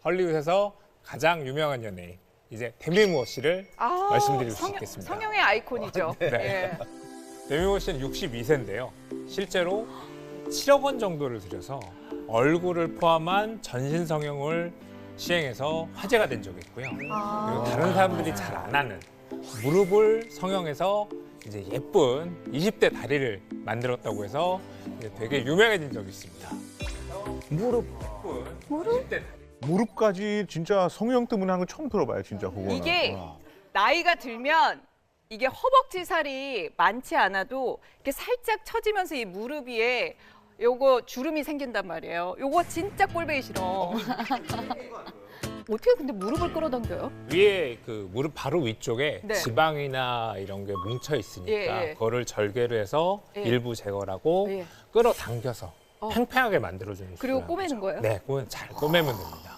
헐리우드에서 가장 유명한 연예인 이제 데미 무어 씨를 말씀드릴 수 있겠습니다. 성형의 아이콘이죠. 네. 예. 데미 무어 씨는 62세인데요. 실제로 7억 원 정도를 들여서 얼굴을 포함한 전신 성형을 시행해서 화제가 된 적이 있고요. 그리고 다른 사람들이 잘 안 하는 무릎을 성형해서 이제 예쁜 20대 다리를 만들었다고 해서 이제 되게 유명해진 적이 있습니다. 무릎? 20대 다리. 무릎까지 진짜 성형 때문에 하는 거 처음 들어봐요, 진짜 그거는. 이게 나이가 들면 이게 허벅지 살이 많지 않아도 이렇게 살짝 처지면서 이 무릎 위에 요거 주름이 생긴단 말이에요. 요거 진짜 꼴보기 싫어. 어떻게 근데 무릎을 끌어당겨요? 위에 그 무릎 바로 위쪽에 네. 지방이나 이런 게 뭉쳐 있으니까 예, 예. 그거를 절개를 해서 예. 일부 제거를 하고 예. 끌어당겨서 팽팽하게 만들어주는 그리고 수술을 꼬매는 하죠. 거예요? 네, 그건 잘 꼬매면 됩니다.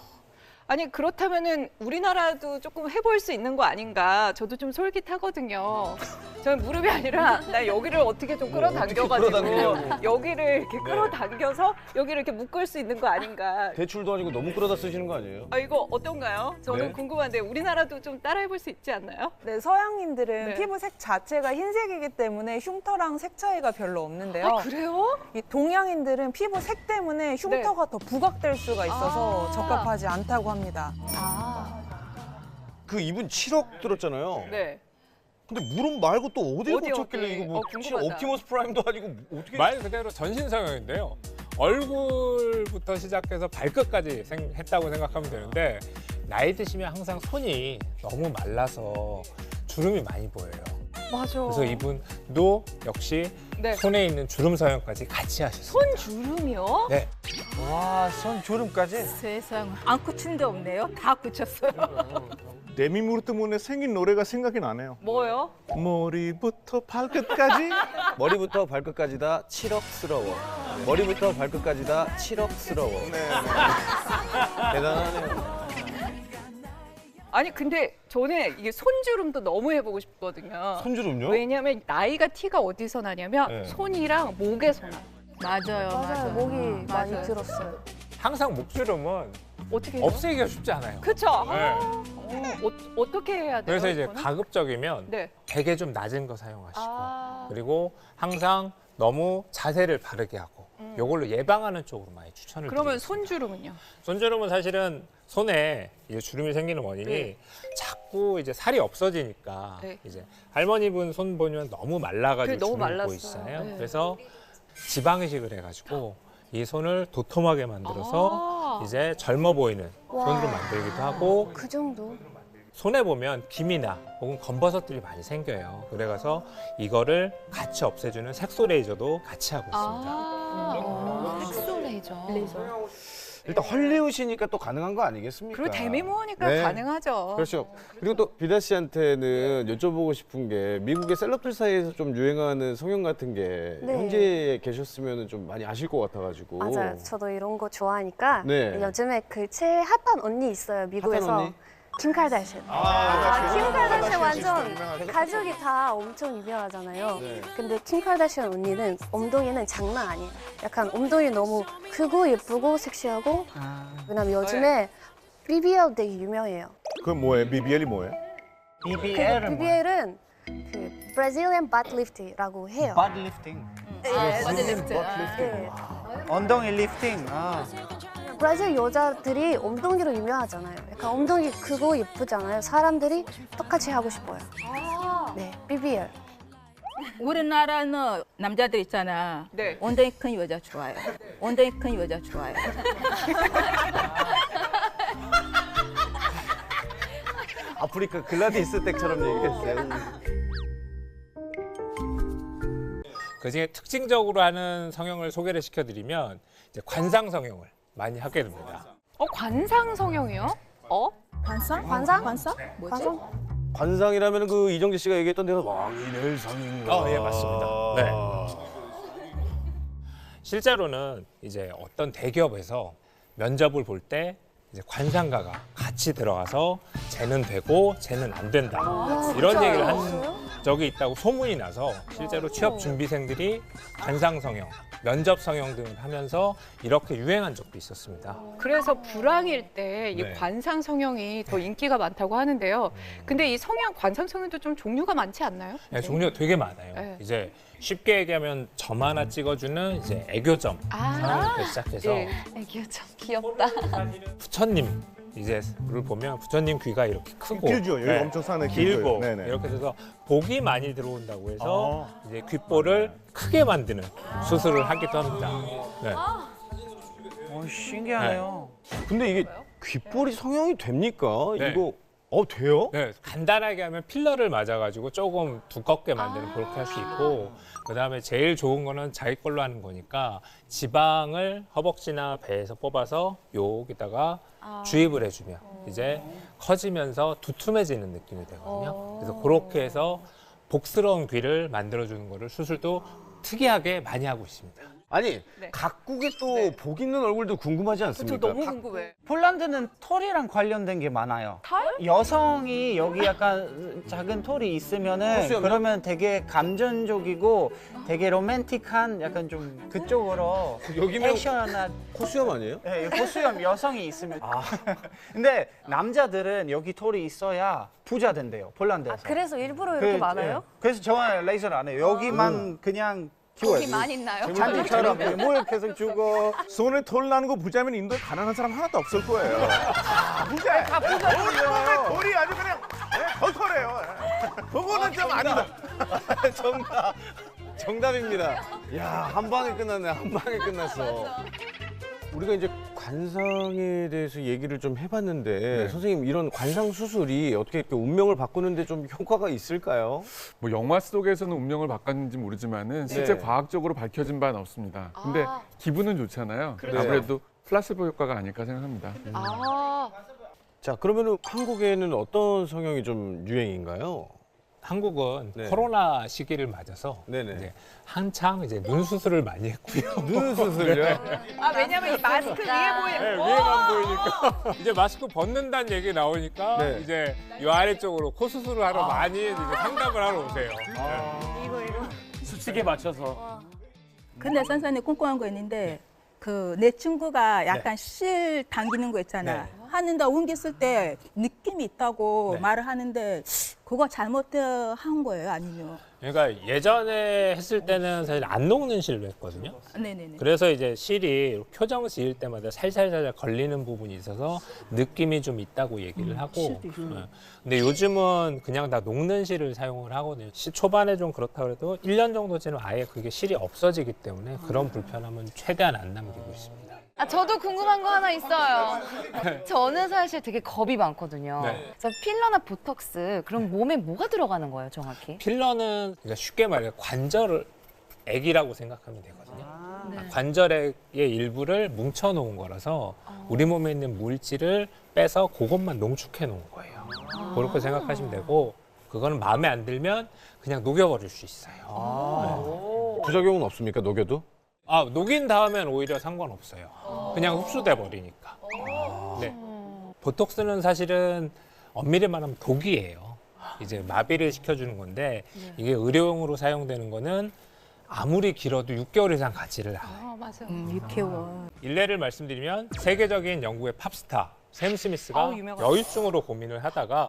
아니 그렇다면은 우리나라도 조금 해볼 수 있는 거 아닌가? 저도 좀 솔깃하거든요. 저는 무릎이 아니라 나 여기를 어떻게 좀 끌어당겨가지고 여기를 이렇게 끌어당겨서 여기를 이렇게 묶을 수 있는 거 아닌가? 대출도 아니고 너무 끌어다 쓰시는 거 아니에요? 아 이거 어떤가요? 저는 네. 궁금한데 우리나라도 좀 따라해볼 수 있지 않나요? 네, 서양인들은 네. 피부색 자체가 흰색이기 때문에 흉터랑 색 차이가 별로 없는데요. 아 그래요? 이 동양인들은 피부색 때문에 흉터가 더 부각될 수가 있어서 아. 적합하지 않다고 합니다. 그 이분 7억 들었잖아요. 네. 근데 무릎 말고 또 어디에 어디, 꽂혔길래 어디? 이거 뭐 궁금하다. 옵티머스 프라임도 아니고 어떻게 말 그대로 전신 성형인데요. 얼굴부터 시작해서 발끝까지 했다고 생각하면 되는데 나이 드시면 항상 손이 너무 말라서 주름이 많이 보여요. 맞아. 그래서 이분도 역시 네. 손에 있는 주름 성형까지 같이 하셨어요. 손 주름이요? 네. 와, 손 주름까지? 세상 안 꽂힌 데 없네요. 다 꽂혔어요. 데미 무릎 때문에 생긴 노래가 생각이 나네요. 뭐요? 머리부터 발끝까지. 머리부터 발끝까지 다 7억스러워. 머리부터 발끝까지 다 7억스러워. 대단하네요. 아니 근데 저는 이게 손주름도 너무 해보고 싶거든요. 손주름요? 왜냐면 나이가 티가 어디서 나냐면 네. 손이랑 목에서 나. 맞아요. 맞아요. 목이 많이 맞아요. 들었어요. 항상 목주름은 어떻게 해요? 없애기가 쉽지 않아요. 그쵸? 네. 어떻게 해야 돼요? 그래서 이제 이거는? 가급적이면 네. 되게 좀 낮은 거 사용하시고 아. 그리고 항상 너무 자세를 바르게 하고 이걸로 예방하는 쪽으로 많이 추천을 그러면 드리겠습니다. 손주름은요? 손주름은 사실은 손에 이제 주름이 생기는 원인이 네. 자꾸 이제 살이 없어지니까 네. 이제 할머니 분 손 보면 너무 말라가지고 그래, 너무 주름이 말랐어요. 보이시잖아요. 네. 그래서 지방 이식을 해가지고 이 손을 도톰하게 만들어서 아. 이제 젊어 보이는 손으로 만들기도 하고 그 정도? 손에 보면 김이나 혹은 검버섯들이 많이 생겨요. 그래서 이거를 같이 없애주는 색소 레이저도 같이 하고 있습니다. 색소 레이저. 일단 헐리우드시니까 또 가능한 거 아니겠습니까? 그리고 데미모어니까 네. 가능하죠. 그렇죠. 그리고 또 비다 씨한테는 여쭤보고 싶은 게 미국의 셀럽들 사이에서 좀 유행하는 성형 같은 게 네. 현지에 계셨으면 좀 많이 아실 것 같아가지고. 맞아요. 저도 이런 거 좋아하니까 네. 요즘에 그 제일 핫한 언니 있어요. 미국에서. 핫한 언니? 김 칼다시안. 킴 칼다시안 완전 가족이 다 엄청 유명하잖아요. 네. 근데 킴 칼다시안 언니는 엉덩이는 장난 아니에요. 약간 엉덩이 너무 크고 예쁘고 섹시하고. 왜냐면 요즘에 BBL 되게 유명해요. 그건 뭐예요? BBL이 뭐예요? 그 BBL은 그 Brazilian Butt Lift라고 해요. 바디 리프팅, 네. 엉덩이 리프팅. 브라질 여자들이 엉덩이로 유명하잖아요. 약간 엉덩이 크고 예쁘잖아요. 사람들이 똑같이 하고 싶어요. 네, BBL. 우리나라는 남자들 있잖아. 네. 엉덩이 큰 여자 좋아요. 엉덩이 큰 여자 좋아요. 아프리카 글라디스 댁처럼 얘기했어요. 그중에 특징적으로 하는 성형을 소개를 시켜드리면 이제 관상 성형을 많이 하게 됩니다. 관상 성형이요? 관상? 관상? 관상? 뭐지? 관상? 관상이라면 그 이정재 씨가 얘기했던 데서 왕인을 상인가. 예, 맞습니다. 네. 실제로는 이제 어떤 대기업에서 면접을 볼 때 이제 관상가가 같이 들어가서 쟤는 되고 쟤는 안 된다. 이런 얘기를 한 적이 있다고 소문이 나서 실제로 취업 준비생들이 관상 성형 면접 성형 등을 하면서 이렇게 유행한 적도 있었습니다. 그래서 불황일 때 이 네. 관상 성형이 더 인기가 많다고 하는데요. 근데 이 성형 관상 성형도 좀 종류가 많지 않나요? 네, 종류가 되게 많아요. 네. 이제 쉽게 얘기하면 점 하나 찍어주는 이제 애교점 성형부터 시작해서 예. 애기야 참 귀엽다. 부처님 이제를 보면 부처님 귀가 이렇게 크고 길죠. 여기 엄청 산에 길고 네네. 이렇게 돼서 복이 많이 들어온다고 해서 이제 귓볼을 크게 만드는 수술을 하기도 합니다. 네. 신기하네요. 근데 이게 귓볼이 성형이 됩니까? 네. 이거 돼요? 네, 간단하게 하면 필러를 맞아가지고 조금 두껍게 만드는 그렇게 할 수 있고 그다음에 제일 좋은 거는 자기 걸로 하는 거니까 지방을 허벅지나 배에서 뽑아서 여기다가 주입을 해주면 이제 커지면서 두툼해지는 느낌이 되거든요. 그래서 그렇게 해서 복스러운 귀를 만들어주는 거를 수술도 특이하게 많이 하고 있습니다. 아니 네. 각국의 또 복 있는 얼굴도 궁금하지 저 않습니까? 너무 궁금해. 폴란드는 털이랑 관련된 게 많아요. 여성이 여기 약간 작은 털이 있으면은 코수염이요? 그러면 되게 감정적이고 되게 로맨틱한 약간 좀 그쪽으로 여기는 액션한 코수염 아니에요? 예, 보수염 여성이 있으면. 근데 남자들은 여기 털이 있어야 부자 된대요. 폴란드에서. 그래서 일부러 이렇게 많아요? 예. 그래서 저는 레이저를 안 해요. 여기만 그냥 키워요. 여기만 있나요? 잔디처럼 물 계속 주고. 손에 털 나는 거 보자면 인도에 가난한 사람 하나도 없을 거예요. 부자. 다 부자예요. 돌이 아주 그냥 털털해요. 그거는 좀 아니다. 정답입니다. 야, 한 방에 끝났네. 한 방에 끝났어. 우리가 이제 관상에 대해서 얘기를 좀 해봤는데 선생님 이런 관상 수술이 어떻게 이렇게 운명을 바꾸는데 좀 효과가 있을까요? 뭐 영화 속에서는 운명을 바꿨는지 모르지만은 실제 네. 과학적으로 밝혀진 바는 없습니다. 근데 기분은 좋잖아요. 그렇죠. 아무래도 플라시보 효과가 아닐까 생각합니다. 자, 그러면은 한국에는 어떤 성형이 좀 유행인가요? 한국은 네. 코로나 시기를 맞아서 네네. 이제 한창 이제 눈 수술을 많이 했고요. 눈 수술요? 왜냐면 이 마스크 위에 보이는 네, 위에만 보이니까 이제 마스크 벗는다는 얘기 나오니까 네. 이제 이 아래쪽으로 코 수술을 하러 많이 이제 상담을 하러 오세요. 수칙에 맞춰서. 근데 선생님 궁금한 거 있는데 그 내 친구가 약간 실 당기는 거 있잖아. 하는데 옮겼을 때 느낌이 있다고 말을 하는데 그거 잘못한 거예요? 아니면? 그러니까 예전에 했을 때는 사실 안 녹는 실로 했거든요. 네네네. 그래서 이제 실이 표정 지을 때마다 살살살살 걸리는 부분이 있어서 느낌이 좀 있다고 얘기를 하고. 근데 요즘은 그냥 다 녹는 실을 사용을 하거든요. 초반에 좀 그렇다 그래도 1년 정도 지나면 아예 그게 실이 없어지기 때문에 그런 불편함은 최대한 안 남기고 있습니다. 저도 궁금한 거 하나 있어요. 저는 사실 되게 겁이 많거든요. 네. 그래서 필러나 보톡스, 그럼 몸에 뭐가 들어가는 거예요, 정확히? 필러는 그러니까 쉽게 말해 관절 액이라고 생각하면 되거든요. 관절액의 일부를 뭉쳐 놓은 거라서 우리 몸에 있는 물질을 빼서 그것만 농축해 놓은 거예요. 그렇게 생각하시면 되고 그거는 마음에 안 들면 그냥 녹여버릴 수 있어요. 부작용은 없습니까? 녹여도? 녹인 다음엔 오히려 상관없어요. 그냥 흡수돼 버리니까. 네. 보톡스는 사실은 엄밀히 말하면 독이에요. 이제 마비를 시켜주는 건데 이게 의료용으로 사용되는 거는 아무리 길어도 6개월 이상 가지를 않아요. 맞아요. 6개월. 일례를 말씀드리면 세계적인 영국의 팝스타 샘 스미스가 여유증으로 고민을 하다가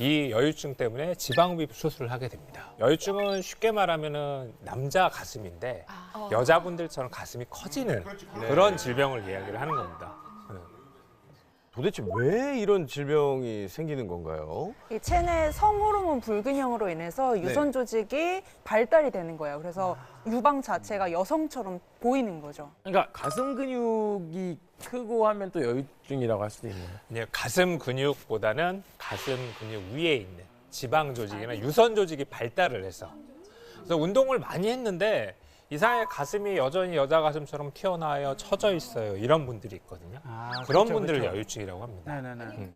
이 여유증 때문에 지방흡입 수술을 하게 됩니다. 여유증은 쉽게 말하면은 남자 가슴인데 여자분들처럼 가슴이 커지는 그런 질병을 이야기를 하는 겁니다. 도대체 왜 이런 질병이 생기는 건가요? 이 체내 성호르몬 불균형으로 인해서 유선 조직이 발달이 되는 거예요. 그래서 유방 자체가 여성처럼 보이는 거죠. 그러니까 가슴 근육이 크고 하면 또 여유증이라고 할 수도 있네요. 그냥 가슴 근육보다는 가슴 근육 위에 있는 지방 조직이나 유선 조직이 발달을 해서 그래서 운동을 많이 했는데 이상하게 가슴이 여전히 여자 가슴처럼 튀어나와요, 처져 있어요 이런 분들이 있거든요. 그런 분들을 여유증이라고 합니다.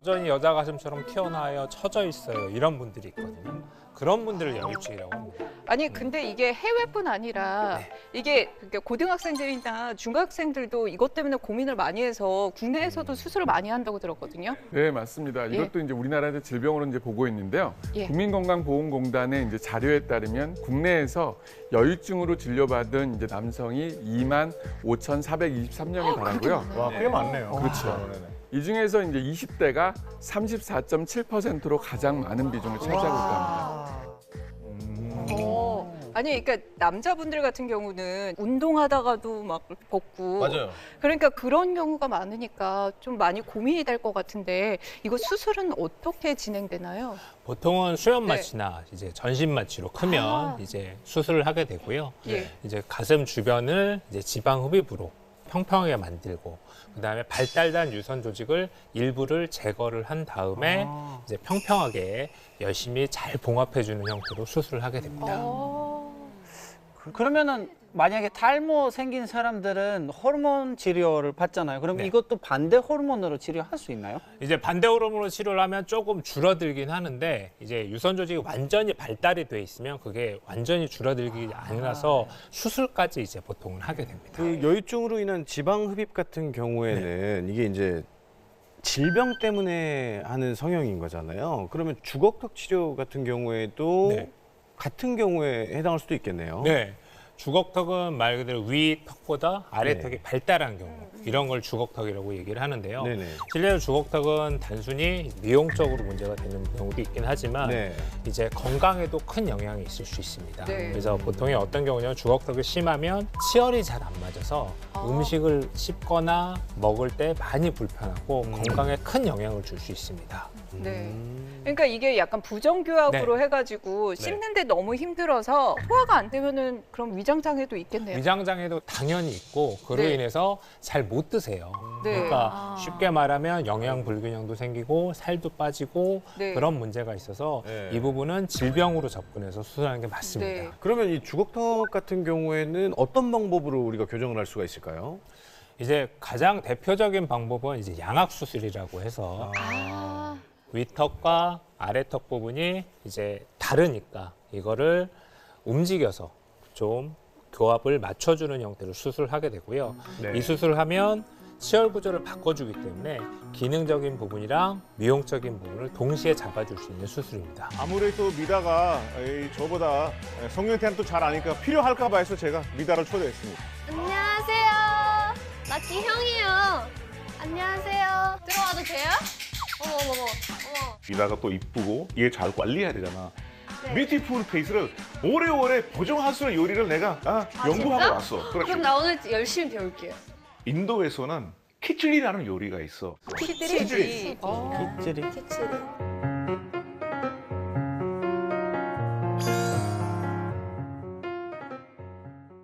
여전히 여자 가슴처럼 튀어나와요, 처져 있어요 이런 분들이 있거든요. 그런 분들을 여유증이라고 합니다. 아니 근데 이게 해외뿐 아니라 이게 그러니까 고등학생들이나 중학생들도 이것 때문에 고민을 많이 해서 국내에서도 수술을 많이 한다고 들었거든요. 네, 맞습니다. 이것도 이제 우리나라에서 질병으로 이제 보고 있는데요. 예. 국민건강보험공단의 이제 자료에 따르면 국내에서 여유증으로 진료받은 받은 이제 남성이 25,423명에 달하고요. 와, 꽤 많네요. 그렇죠. 이 중에서 이제 20대가 34.7%로 가장 많은 비중을 차지하고 있답니다. 아니, 그러니까 남자분들 같은 경우는 운동하다가도 막 벗고. 맞아요. 그러니까 그런 경우가 많으니까 좀 많이 고민이 될 것 같은데 이거 수술은 어떻게 진행되나요? 보통은 수면 마취나 이제 전신 마취로 크면 아. 이제 수술을 하게 되고요. 예. 이제 가슴 주변을 이제 지방 흡입으로 평평하게 만들고 그다음에 발달된 유선 조직을 일부를 제거를 한 다음에 이제 평평하게 열심히 잘 봉합해 주는 형태로 수술을 하게 됩니다. 그러면은 만약에 탈모 생긴 사람들은 호르몬 치료를 받잖아요. 그럼 네. 이것도 반대 호르몬으로 치료할 수 있나요? 이제 반대 호르몬으로 치료를 하면 조금 줄어들긴 하는데 이제 유선 조직이 완전히 발달이 돼 있으면 그게 완전히 줄어들기 아니라서 수술까지 이제 보통은 하게 됩니다. 그 여유증으로 인한 지방 흡입 같은 경우에는 이게 이제 질병 때문에 하는 성형인 거잖아요. 그러면 주걱턱 치료 같은 경우에도 네. 같은 경우에 해당할 수도 있겠네요. 네. 주걱턱은 말 그대로 위 턱보다 아래 네. 턱이 발달한 경우 이런 걸 주걱턱이라고 얘기를 하는데요. 네네. 실제로 주걱턱은 단순히 미용적으로 문제가 되는 경우도 있긴 하지만 네. 이제 건강에도 큰 영향이 있을 수 있습니다. 네. 그래서 보통의 어떤 경우냐면 주걱턱이 심하면 치열이 잘 안 맞아서 음식을 씹거나 먹을 때 많이 불편하고 건강에 큰 영향을 줄 수 있습니다. 네. 그러니까 이게 약간 부정교합으로 해가지고 씹는데 너무 힘들어서 소화가 안 되면은 그럼 위장장애도 있겠네요. 위장장애도 당연히 있고 그로 네. 인해서 잘 못 드세요. 네. 그러니까 쉽게 말하면 영양 불균형도 생기고 살도 빠지고 네. 그런 문제가 있어서 네. 이 부분은 질병으로 접근해서 수술하는 게 맞습니다. 네. 그러면 이 주걱턱 같은 경우에는 어떤 방법으로 우리가 교정을 할 수가 있을까요? 이제 가장 대표적인 방법은 이제 양악 수술이라고 해서 위턱과 아래턱 부분이 이제 다르니까 이거를 움직여서 좀 교합을 맞춰주는 형태로 수술을 하게 되고요. 네. 이 수술을 하면 치열 구조를 바꿔주기 때문에 기능적인 부분이랑 미용적인 부분을 동시에 잡아줄 수 있는 수술입니다. 아무래도 미다가 저보다 성형태는 또 잘 아니까 필요할까 봐 해서 제가 미다를 초대했습니다. 안녕하세요. 나 지형이요. 안녕하세요. 들어와도 돼요? 어머. 미다가 또 이쁘고 얘 잘 관리해야 되잖아. 뷰티풀 페이스를 오래오래 보정할 수 있는 요리를 내가 연구하고 진짜? 왔어. 그럼 나 오늘 열심히 배울게요. 인도에서는 키치리라는 요리가 있어. 키치리. 찌리.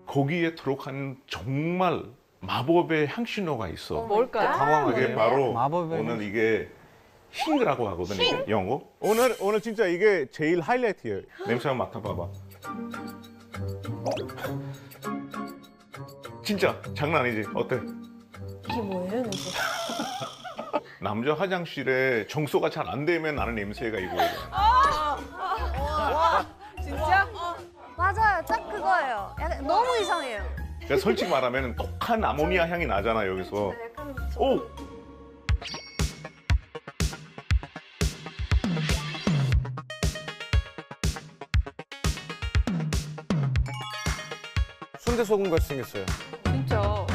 거기에 들어간 정말 마법의 향신료가 있어. 뭘까요? 강황하게 바로 마법의 오늘 이게 힝이라고 하거든요. 이게 영어. 오늘 진짜 이게 제일 하이라이트예요. 냄새 한번 맡아봐봐. 진짜 장난 아니지? 어때? 이게 뭐예요, 냄새? 남자 화장실에 정소가 잘 안 되면 나는 냄새가 이거예요. 진짜? 맞아요, 딱 그거예요. 약간 너무 이상해요. 그러니까 솔직히 말하면 독한 아모니아 향이 나잖아 여기서. 약간 오! 순대소금 같이 생겼어요. 진짜.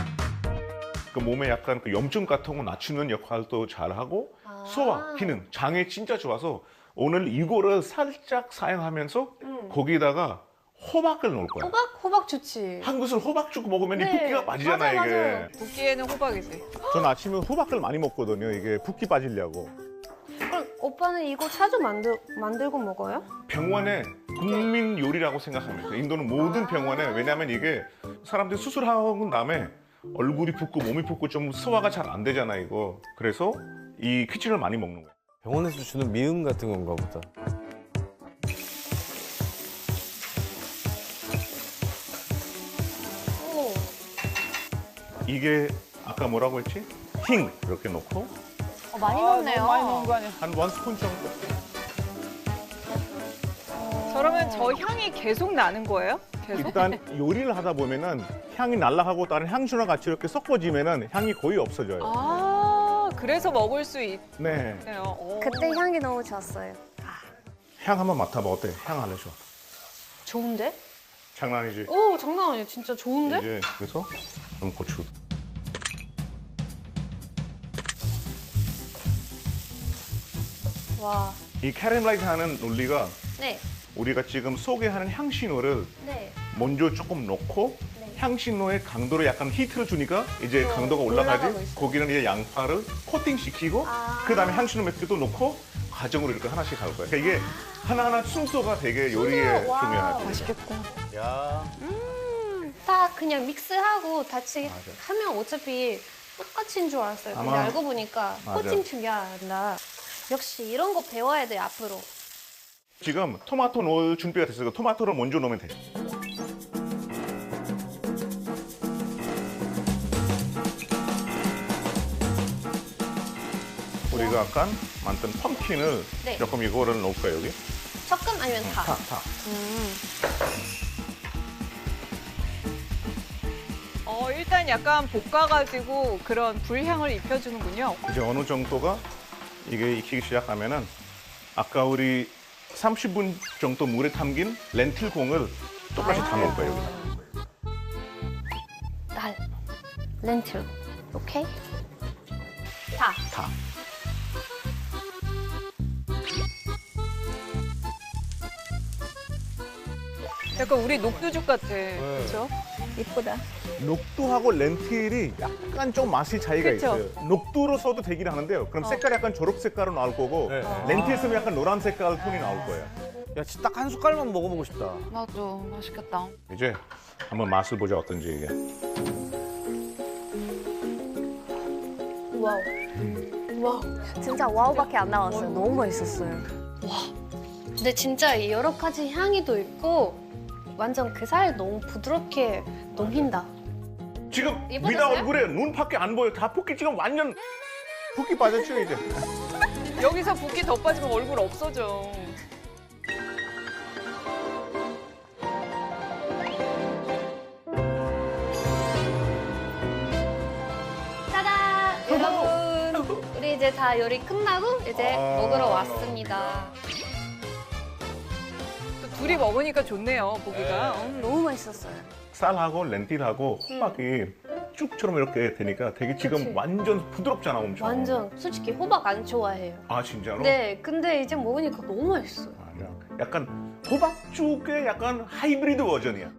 그 몸에 약간 그 염증 같은 거 낮추는 역할도 잘하고 소화 기능 장에 진짜 좋아서 오늘 이거를 살짝 사용하면서 거기다가 호박을 넣을 거야. 호박 좋지. 한국에서 호박죽 먹으면 이 네. 붓기가 빠지잖아 맞아요, 이게. 맞아요. 붓기에는 호박이지. 전 아침에 호박을 많이 먹거든요. 이게 붓기 빠지려고. 그럼 오빠는 이거 자주 만들고 먹어요? 병원의 국민 요리라고 생각하면 돼요. 인도는 모든 병원에 왜냐하면 이게 사람들이 수술하고 다음에 얼굴이 붓고 몸이 붓고 좀 소화가 잘 안 되잖아 이거. 그래서 이 키친을 많이 먹는 거예요. 병원에서 주는 미음 같은 건가 보다. 이게 아까 뭐라고 했지? 힝 이렇게 넣고 많이 먹네요. 많이 먹는 거 아니야? 한 원 스푼 정도. 저러면 저 향이 계속 나는 거예요? 계속? 일단 요리를 하다 보면은 향이 날아가고 다른 향신료 같이 이렇게 섞어지면은 향이 거의 없어져요. 그래서 먹을 수 있네요. 네. 그때 향이 너무 좋았어요. 향 한번 맡아봐 어때? 향 알려줘. 좋은데? 장난 아니지. 오, 장난 아니에요. 진짜 좋은데? 이제 그래서 좀 고추. 와. 이 캐러멜라이즈 하는 논리가 네. 우리가 지금 소개하는 향신료를 네. 먼저 조금 넣고 네. 향신료의 강도를 약간 히트를 주니까 이제 어, 강도가 올라가고 올라가지. 있어요. 거기는 이제 양파를 코팅시키고 아. 그다음에 향신료 몇 개도 넣고 과정으로 이렇게 하나씩 갈 거야. 그러니까 이게 하나하나 순서가 되게 요리에 와, 중요하죠. 맛있겠다. 야. 다 그냥 믹스하고 같이 하면 어차피 똑같은 줄 알았어요. 근데 아마- 알고 보니까 맞아. 코팅 중요하다. 역시 이런 거 배워야 돼, 앞으로. 지금 토마토 넣을 준비가 됐어요. 토마토를 먼저 넣으면 돼. 우리가 아까 만든 펌킨을 네. 조금 이거를 넣을까요, 여기? 조금 아니면 다? 다. 일단 약간 볶아가지고 그런 불향을 입혀주는군요. 이제 어느 정도가 이게 익히기 시작하면은 아까 우리 30분 정도 물에 담긴 렌틸 공을 똑같이 다 넣을 거예요, 여기. 날, 렌틸, 오케이? 다. 다. 약간 우리 녹두죽 같아. 그렇죠? 이쁘다. 녹두하고 렌틸이 약간 좀 맛이 차이가 그쵸? 있어요. 녹두로 써도 되긴 하는데요. 그럼 색깔이 약간 초록 색깔로 나올 거고 네. 렌틸 쓰면 약간 노란 색깔 톤이 나올 거예요. 야, 진짜 딱 한 숟갈만 먹어보고 싶다. 나도 맛있겠다. 이제 한번 맛을 보자 어떤지 이게. 와우. 와우. 진짜 와우밖에 안 나왔어요. 너무 맛있었어요. 근데 진짜 이 여러 가지 향이 도 있고 완전 그 살 너무 부드럽게 녹인다. 지금 예뻐졌어요? 미나 얼굴에 눈밖에 안 보여. 다 붓기 지금 완전 붓기 빠졌죠 이제. 여기서 붓기 더 빠지면 얼굴 없어져. 짜잔! 여러분, 우리 이제 다 요리 끝나고 이제 먹으러 왔습니다. 또 둘이 먹으니까 좋네요, 보기가. 너무 맛있었어요. 쌀하고 렌틸하고 호박이 쭉처럼 이렇게 되니까 되게 지금 그치. 완전 부드럽잖아 엄청. 완전 솔직히 호박 안 좋아해요. 아 진짜로? 네, 근데 이제 먹으니까 너무 맛있어요. 맞아. 약간 호박죽의 약간 하이브리드 버전이야.